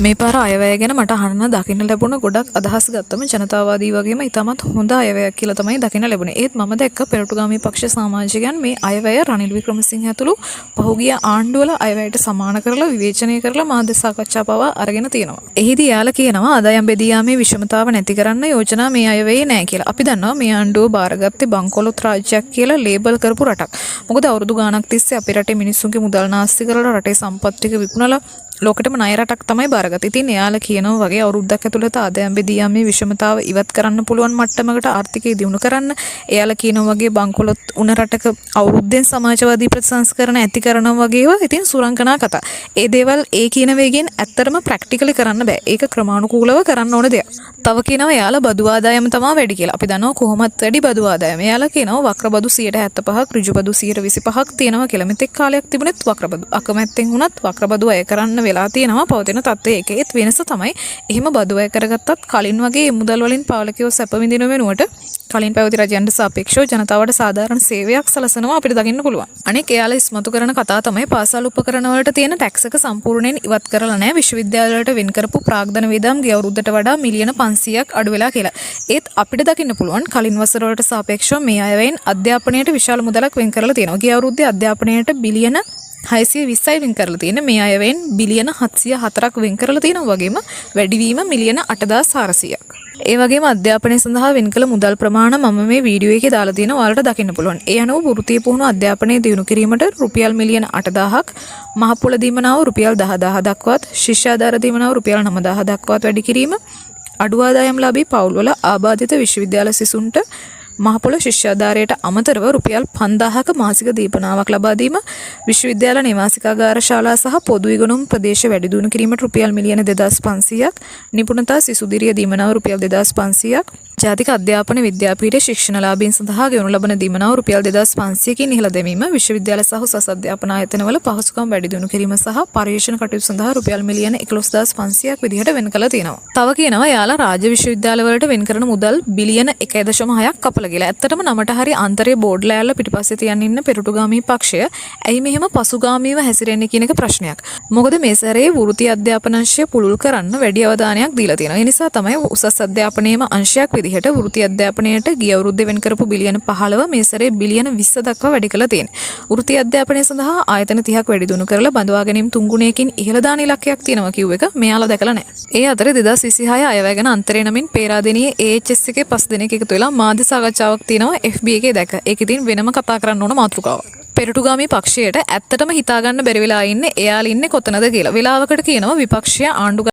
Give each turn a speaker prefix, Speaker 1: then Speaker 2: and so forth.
Speaker 1: මේ පාර අයවැය ගැන මට අහන්න දකින්න ලැබුණ ගොඩක් අදහස් ගත්තම ජනතාවාදී වගේම ඉතාමත් හොඳ අයවැයක් කියලා තමයි දකින්න ලැබුණේ. ඒත් මම දැක්ක පෙරටුගාමී පක්ෂ සමාජිකයන් මේ අයවැය රනිල් වික්‍රමසිංහ ඇතුළු පහුගිය ආණ්ඩුවල අයවැයට සමාන කරලා විවේචනය කරලා මාධ්‍ය සාකච්ඡා පවා අරගෙන තියෙනවා. එහිදී යාලා කියනවා ආදායම් බෙදී යාමේ විෂමතාව නැති කරන්න යෝජනා මේ අයවැයේ නැහැ කියලා. අපි දන්නවා මේ ආණ්ඩුව බාරගත්තේ බංකොලොත් රාජ්‍යයක් කියලා ලේබල් කරපු රටක්. මොකද අවුරුදු ගාණක් තිස්සේ අපේ රටේ මිනිස්සුන්ගේ මුදල් නාස්ති කරලා රටේ සම්පත් ටික විකුණලා ලෝකෙටම ණය රටක් තමයි බාරගත්තේ. ඉතින් එයාලා කියනවා වගේ අවුරුද්දක් ඇතුළත ආදායම් බෙදී යාමේ විෂමතාව ඉවත් කරන්න පුළුවන් මට්ටමකට ආර්ථිකය දියුණු කරන්න. එයාලා කියනවා වගේ බංකොලොත් උන රටක අවුරුද්දෙන් සමාජවාදී ප්‍රතිසංස්කරණ ඇති කරනවා වගේවා. ඉතින් සුරංගනා කතා. ඒ දේවල් ඒ කියන වේගෙන් ඇත්තටම ප්‍රැක්ටිකලි කරන්න බෑ. ඒක ක්‍රමානුකූලව කරන්න ඕන දෙයක්. තව කියනවා එයාලා බදු ආදායම තමයි වැඩි කියලා. අපි දන්නවා කොහොමත් වැඩි බදු ආදායම. එයාලා කියනවා වක්‍ර බදු 175ක් ඍජු බදු 125ක් තියෙනවා කියලා. මෙතෙක් කාලයක් තිබුණෙත් වක්‍ර බදු. අකමැත්තෙන් වුණත් වක්‍ර බදු අය කරන්න වෙලා තියෙනවා. පවතින තත්ත්වයේ ඒකෙත් වෙනස තමයි එහෙම බදු අය කරගත්තත් කලින් වගේ මුදල් වලින් පාලකයෝ සැප විඳින වෙනුවට කලින් පැවති රජයන්ට සාපේක්ෂව ජනතාවට සාධාරණ සේවයක් සලසනවා අපිට දකින්න පුළුවන්. අනෙක් එයාලා ඉස්මතු කරන කතා තමයි පාසල් උපකරණ වලට තියෙන ටැක්ස් එක සම්පූර්ණයෙන් ඉවත් කරලා නැහැ. විශ්වවිද්‍යාල වලට වෙන් කරපු ප්‍රාග්ධන වේදම් ගිය අවුරුද්දට වඩා මිලියන 500ක් අඩු වෙලා කියලා. ඒත් අපිට දකින්න පුළුවන් කලින් වසර වලට සාපේක්ෂව මේ අයවැයෙන් අධ්‍යාපනයට විශාල මුදලක් වෙන් කරලා තියෙනවා. ගිය අවුරුද්දේ අධ්‍යාපනයට බිලියන 620යි වෙන් කරලා තියෙන මේ අයවැයෙන් බිලියන 704ක් වෙන් කරලා තියෙනවා. වගේම වැඩිවීම මිලියන 8400ක්. ඒ වගේම අධ්‍යාපනය සඳහා වෙන් කළ මුදල් ප්‍රමාණ මම මේ වීඩියෝ එකේ දාලා තියෙනවා. ඔයාලට දකින්න පුළුවන්. ඒ අනුව වෘත්තීය පුහුණු අධ්‍යාපනය දියුණු කිරීමට රුපියල් මිලියන 8000ක්, මහපොළ දීමනාව රුපියල් 10000 දක්වාත්, ශිෂ්‍යාධාර දීමනාව රුපියල් 9000 දක්වාත් වැඩි කිරීම, අඩු ආදායම්ලාභී පවුල්වල ආබාධිත විශ්වවිද්‍යාල සිසුන්ට මහපොළ ශිෂ්‍යාධාරයට අමතරව රුපියල් 5000ක මාසික දීපනාවක් ලබා දීම, විශ්වවිද්‍යාල නිවාසිකාගාර ශාලා සහ පොදු ඉගෙනුම් ප්‍රදේශ වැඩි දියුණු කිරීමට රුපියල් මිලියන 2500ක්, නිපුණතා සිසුදිරිය දීමනාව රුපියල් 2500ක්, ජාතික අධ්‍යාපන විද්‍යාපීඨ ශික්ෂණලාභීන් සඳහා ගෙවනු ලබන දීමනාව රුපියල් 2500කින් ඉහළ දැමීම, විශ්වවිද්‍යාල සහ උසස් අධ්‍යාපන ආයතනවල පහසුකම් වැඩි දියුණු කිරීම සහ පර්යේෂණ කටයුතු සඳහා රුපියල් මිලියන 11500ක් විදිහට වෙන් කළා තියෙනවා. තව කියනවා යාලා රාජ්‍ය විශ්වවිද්‍යාල වලට වෙන් කරන මුදල් බිලියන 1.6ක් කපලා ගිහලා. ඇත්තටම නමට හරි අන්තරේ බෝඩ්ලා ඇල්ල පිටිපස්සේ තියන් ඉන්න පෙරටුගාමී පක්ෂය ඇයි මෙහෙම පසුගාමීව හැසිරෙන්නේ කියන එක ප්‍රශ්නයක්. මොකද මේ සැරේ වෘත්තීය අධ්‍යාපන අංශය පුළුල් කරන්න වැඩි අවධානයක් දීලා තියෙනවා. ඒ නිසා තමයි උසස් අධ්‍යාපනයේම අංශයක් විදිහට වෘත්තීය අධ්‍යාපනයට ගිය අවුරුද්දේ වෙන් කරපු බිලියන 15 මේ සැරේ බිලියන 20 දක්වා වැඩි කළා තියෙන්නේ. වෘත්තීය අධ්‍යාපනය සඳහා ආයතන 30ක් වැඩි දියුණු කරලා බඳවා ගැනීම 3 ගුණයකින් ඉහළ දාන ඉලක්කයක් තියෙනවා කිව්ව එක මෙයාලා දැකලා නැහැ. ඒ අතරේ 2026 අයවැය ගැන අන්තරේ නමින් පේරාදෙණියේ AHS එකේ 5 දෙනෙක් එකතු වෙලා මාධ්‍ය සාකච්ඡාවක් තියෙනවා FB එකේ දැක. ඒක ඉතින් වෙනම කතා කරන්න ඕන මාතෘකාවක්. පෙරටුගාමී පක්ෂයට ඇත්තටම හිතාගන්න බැරි වෙලා ඉන්නේ එයාලා ඉන්නේ කොතනද කියලා. වෙලාවකට කියනවා විපක්ෂය ආණ්ඩු